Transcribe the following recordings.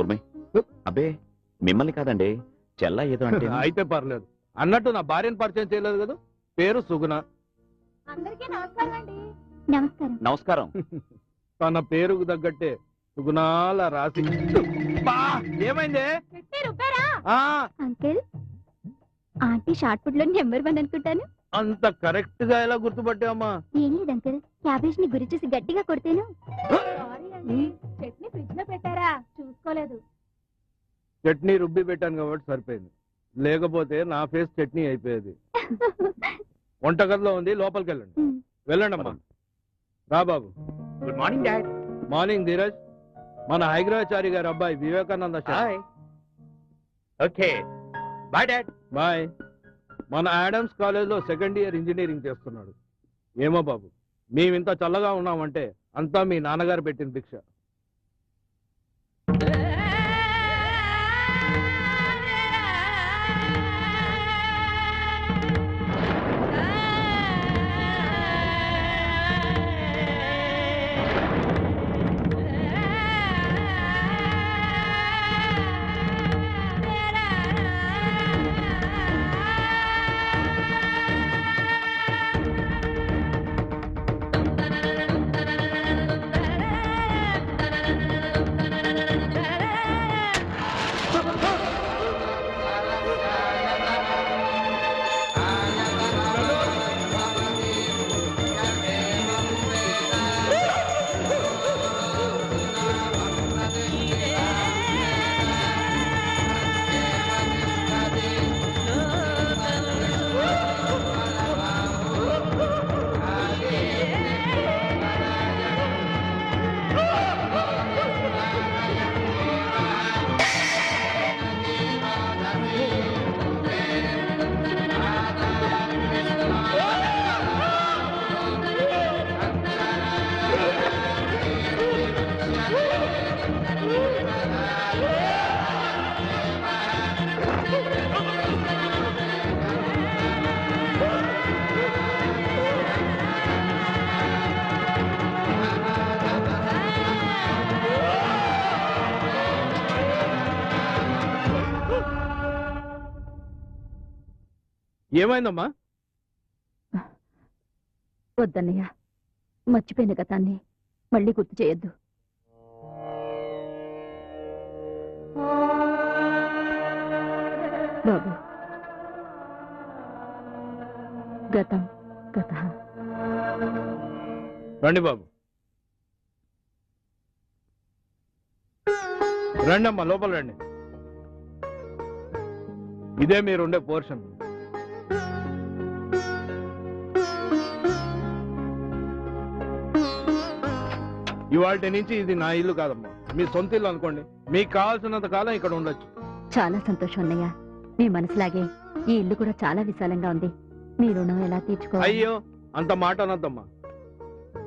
నోర్మై. అబ్బే మిమ్మల్ని కాదండి, చెల్ల ఏదో అంటే. అయితే పర్లేదు. అన్నట్టు నా భార్యను పరిచయం చేయలేదు కదా. పేరు సుగుణ. నమస్కారం. తన పేరుకు తగ్గట్టే సుగుణాల రాసి. ఏమైంది అంకుల్? ఆంటీ షార్ట్ ఫుడ్ లో నెంబర్ 1 అనుకుంటాను. అంత కరెక్ట్ గా ఎలా గుర్తుపట్టావమ్మా? ఏం లేదు అంకుల్, క్యాబేజ్ ని గురి చూసి గట్టిగా కొడితేను. చట్నీ ఫ్రిడ్జ్ లో పెట్టారా, చూసుకోలేదు. చట్నీ రుబ్బి పెట్టాను కాబట్టి సరిపోయింది, లేకపోతే నా ఫేస్ చట్నీ అయిపోయేది. వంటగదిలో ఉంది, లోపలికి వెళ్ళండి. వెళ్ళండి అమ్మా. రా బాబు. Good morning dad. Morning Dheeraj. మన హైగ్రాచారి గారి అబ్బాయి Vivekananda. Okay bye dad. Bye. మన ఆడమ్స్ కాలేజ్ లో సెకండ్ ఇయర్ ఇంజనీరింగ్ చేస్తున్నాడు. ఏమో బాబు, మేమింత చల్లగా ఉన్నామంటే అంతా మీ నాన్నగారు పెట్టిన భిక్ష. ఏమైందమ్మా? వద్దన్నయ్య, మర్చిపోయిన గతాన్ని మళ్ళీ గుర్తు చేయొద్దు. బాబు, గతం గతః. రండి బాబు. రండి అమ్మా, లోపల రండి. ఇదే మీరుండే పోర్షన్. ఇవాళ నుంచి ఇది నా ఇల్లు కాదమ్మా, మీ సొంత ఇల్లు అనుకోండి. మీకు కావాల్సినంత కాలం ఇక్కడ ఉండొచ్చు. చాలా సంతోషం అన్నయ్య. మీ మనసులాగే ఈ ఇల్లు కూడా చాలా విశాలంగా ఉంది. మీ రుణం ఎలా తీర్చుకోవాలి? అయ్యో, అంత మాట అనద్దమ్మా.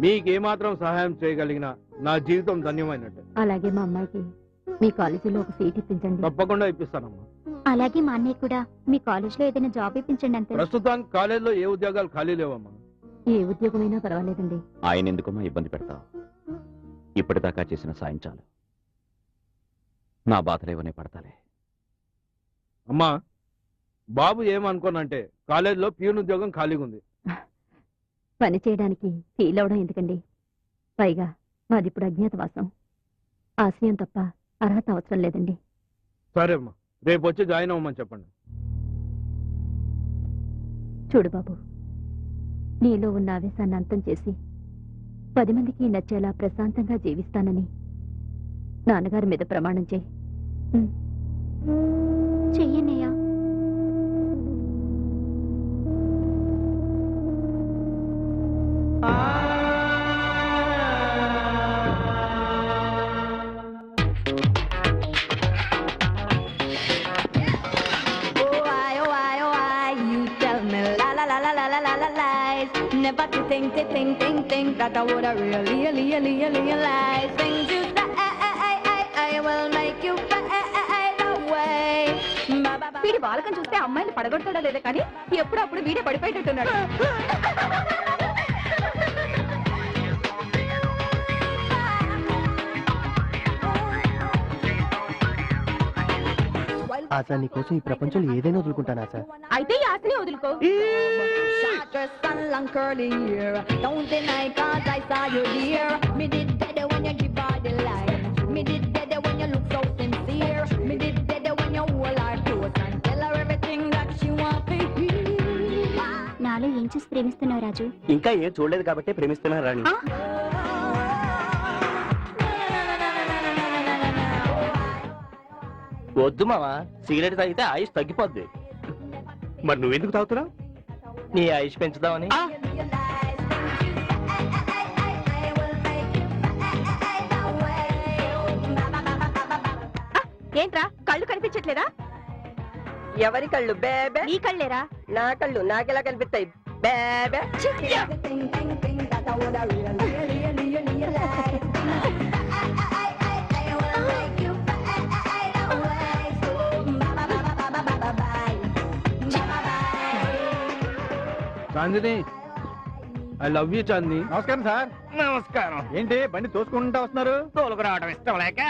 మీకేమాత్రం సహాయం చేయగలిగినా నా జీవితం ధన్యమైనట్టే. అలాగే మా అమ్మాయికి మీ కాలేజీలో ఒక సీట్ ఇప్పించండి. తప్పకుండా ఇప్పిస్తానమ్మా. అలాగే మా అన్నయ్య కూడా మీ కాలేజ్ లో ఏదైనా జాబ్ ఇప్పించండి అంతే. ప్రస్తుతానికి కాలేజీలో ఏ ఉద్యోగాలు ఖాళీ లేవమ్మా. ఏ ఉద్యోగమైనా పర్వాలేదండి. ఆయన ఎందుకమ్మా ఇబ్బంది పెడతావు? ఇప్పటిదాకా చేసిన సాయం చాలు. నా బాధలేవనే పడతాలే. అమ్మా, బాబు ఏమనుకోనంటే కాలేజీలో ప్యూన్ ఉద్యోగం ఖాళీగా ఉంది. పని చేయడానికి ఫీల్ అవడం ఎందుకండి? పైగా మాది ఇప్పుడు అజ్ఞాతవాసం. ఆశయం తప్ప అర్హత అవసరం లేదండి. సరే అమ్మా, రేపు వచ్చి జాయిన్ అవ్వమని చెప్పండి. చూడు బాబు, నీలో ఉన్న ఆవేశాన్ని అంతం చేసి 10 మందికి నచ్చేలా ప్రశాంతంగా జీవిస్తానని నాన్నగారి మీద ప్రమాణం చేయి. చెయ్యనయ్యా. Never to think that I would have really realize things you say. I will make you fade away. వీడి బాలకం చూస్తే అమ్మాయిని పడగొడతాడా లేదా కానీ ఎప్పుడప్పుడు వీడే పడిపోయేటట్టున్నాడు. ఆశా నీ కోసం ఈ ప్రపంచంలో ఏదైనా వదులుకుంటాను ఆశా. అయితే ఈ ఆశని వదులుకో. Short dress and long curly hair. Don't deny 'cause I saw you there. Me did dead when you give her the line. Me did dead when you look so sincere. Me did dead when you hold her close and tell her everything that she want to hear. నాలో ఏం చూసి ప్రేమిస్తున్నావు రాజు? ఇంకా ఏం చూడలేదు కాబట్టి ప్రేమిస్తున్నాను రాణి. వద్దు మావా, సిగరెట్ తాగితే ఆయుష్ తగ్గిపోద్ది. మరి నువ్వెందుకు తాగుతున్నావు? నీ ఆయుష్ పెంచుదామని. ఏంట్రా కళ్ళు కనిపించట్లేదా? ఎవరి కళ్ళు బేబే? నీ కళ్ళేరా. నా కళ్ళు నాకెలా కనిపిస్తాయి బేబే? Ting, ting, ting, that I woulda really, really, really like. I will make you fade away. So, bye. Chandini, I love you Chandini. నమస్కారం సార్. నమస్కారం. ఏంటి బండి తోసుకుంటా వస్తున్నారు? తోలుకు రావడం ఇష్టం లేక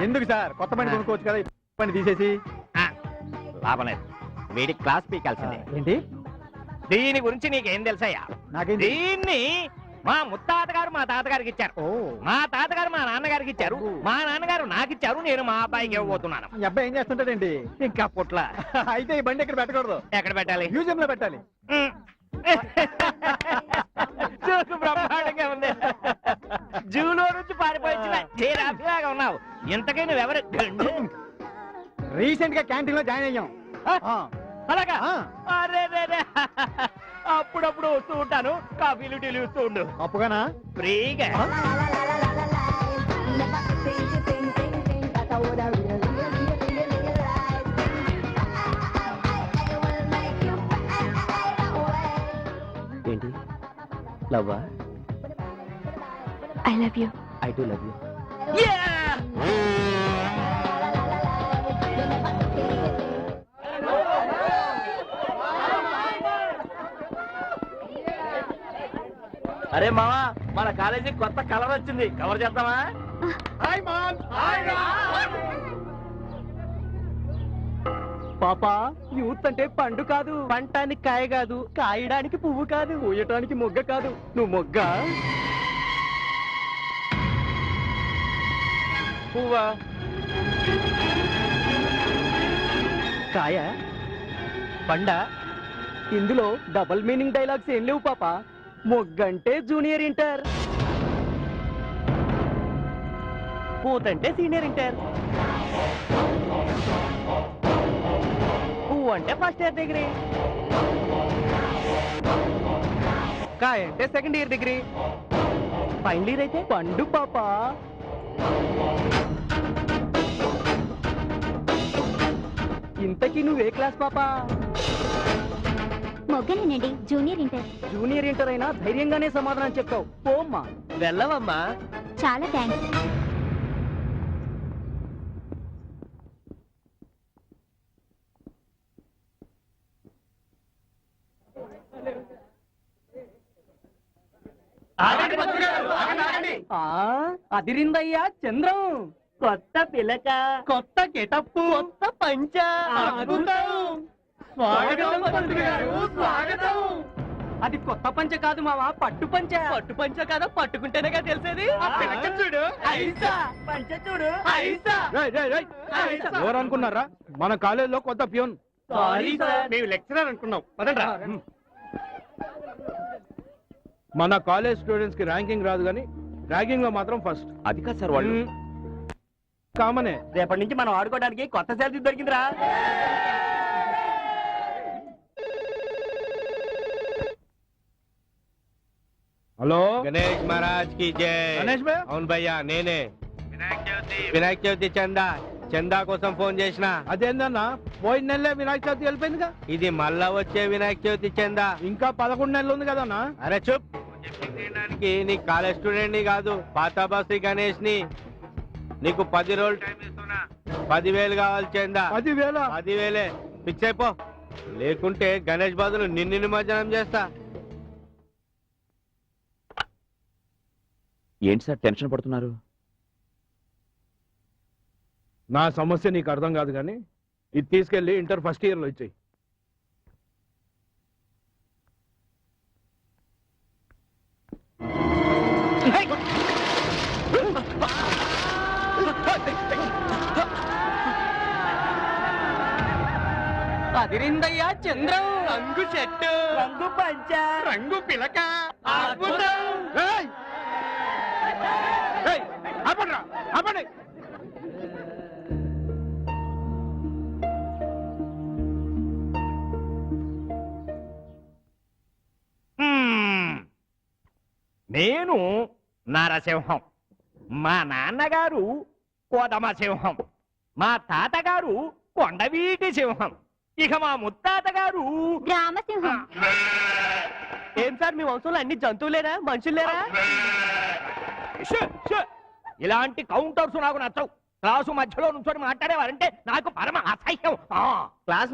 ఎందుకు సార్? కొత్త బండి కొనుక్కోవచ్చు కదా, ఈ బండి తీసేసి. లాభం లేదు, వీడి క్లాస్ పీకాల్సిందే. ఏంటి? దీని గురించి నీకేం తెలుసయ్యా? నాకేం దీన్ని మా ముత్తాత గారు మా తాతగారికి ఇచ్చారు, ఓ, మా తాతగారు మా నాన్నగారికి ఇచ్చారు, మా నాన్నగారు నాకు ఇచ్చారు, నేను మా అబ్బాయికి ఇవ్వబోతున్నాను. ఈ అబ్బాయి ఏం చేస్తుంటాడండి? ఇంకా పుట్ల అయితే ఈ బండి ఎక్కడ పెట్టకూడదు, ఎక్కడ పెట్టాలి? మ్యూజియం లో పెట్టాలి. చూకు బ్రహ్మాండంగా ఉంది. జూలో నుంచి పారిపోయించిన చీరాగా ఉన్నావు. ఇంతకీ నువ్వెవరు? రీసెంట్ గా క్యాంటీన్ లో జాయిన్ అయ్యాం. అలాగా? ఆ. అరే అప్పుడప్పుడు వస్తూ ఉంటాను, కాఫీలు టీలు ఇస్తూ ఉండు అప్పుగానా? ఫ్రీగా. Never think that I woulda really, really, really like. I will make you fade away. ఏంటి? లవ్వా? I love you. I too love you. అరే మావా, మన కాలేజీ కొత్త కలర్ వచ్చింది, కవర్ చేద్దామా? పాపా, యూత్ అంటే పండు కాదు, పంటానికి కాయ కాదు, కాయడానికి పువ్వు కాదు, పూయటానికి మొగ్గ కాదు. నువ్వు మొగ్గ, పువ్వా, కాయ, పండ. ఇందులో డబుల్ మీనింగ్ డైలాగ్స్ ఏం లేవు పాపా. మొగ్గంటే జూనియర్ ఇంటర్, పూతంటే సీనియర్ ఇంటర్, పువ్వు అంటే ఫస్ట్ ఇయర్ డిగ్రీ, కాయ అంటే second year degree, final year అయితే పండు పాపా. ఇంతకీ నువ్వే క్లాస్ పాపా? మొగ్గనేనండి, జూనియర్ ఇంటర్. జూనియర్ ఇంటర్ అయినా ధైర్యంగానే సమాధానం చెప్తావు. పోమ్మా. వెళ్ళవమ్మా. చాలా థ్యాంక్స్. అదిరిందయ్యా చంద్రం. కొత్త పిలక, కొత్త గెటప్పు, కొత్త పంచ, అద్భుతం. స్వాగతం పంతులు గారు, స్వాగతం. అది కొత్త పంచ కాదు మావా, పట్టు పంచ. పట్టు పంచ కదా, పట్టుకుంటేనేగా తెలిసేది. చూడు ఐసా, పంచ చూడు ఐసా. ఎవరు అనుకున్నారా? మన కాలేజీలో కొత్త ప్యూన్. Sorry sir. మేము లెక్చరర్ అనుకున్నాం. పదండ్రా. మన కాలేజ్ స్టూడెంట్స్ కి ర్యాంకింగ్ రాదు కానీ ర్యాంకింగ్ లో మాత్రం ఫస్ట్. అది కాదు సార్, వాళ్ళు కామనే. రేపటి నుంచి మనం ఆడుకోవడానికి కొత్త శాలరీ దొరికిందిరా. హలో గణేష్ మహారాజ్ కి జై. గణేష్ భయ్యా? అవును భయ్యా, నేనే. వినాయక చవితి చందా కోసం ఫోన్ చేసిన. అదేందన్నా, పోయిన నెలలే వినాయక చవితి వెళ్ళిపోయిందిగా. ఇది మళ్ళా వచ్చే వినాయక చవితి చందా. ఇంకా 11 నెలలు ఉంది కదన్నా. అరే చూప్. నీ కాలేజ్ స్టూడెంట్ ని కాదు, పాత బస్సు గణేష్ ని. నీకు 10 రోజులు టైం ఇస్తున్నా. 10,000 కావాలి చందా. 10,000? 10,000 ఫిక్స్ అయిపో, లేకుంటే గణేష్ బదులు నిన్ను నిమజ్జనం చేస్తా. ఏంటి సార్ టెన్షన్ పడుతున్నారు? నా సమస్య నీకు అర్థం కాదు కానీ ఇది తీసుకెళ్లి ఇంటర్ ఫస్ట్ ఇయర్ లో ఇచ్చేయి. అదిరిందయ్యా చంద్రం. రంగు చెట్టు, రంగు పంచ, రంగు పిలక, అద్భుతం. ఏయ్! ఏయ్! ఆపండ్రా, ఆపండి. నేను నరసింహం, మా నాన్నగారు కోదమ సింహం, మా తాతగారు కొండవీటి సింహం, ఇక మా ముత్తాత గారు రామసింహం. ఏం సార్ మీ వంశంలో అన్ని జంతువులేరా, మనుషులేరా? Shoo, shoo. ఇలాంటి కౌంటర్స్ నాకు నచ్చవు. క్లాసు మధ్యలో నుంచొని మాట్లాడేవారంటే నాకు పరమ అసహ్యం. క్లాస్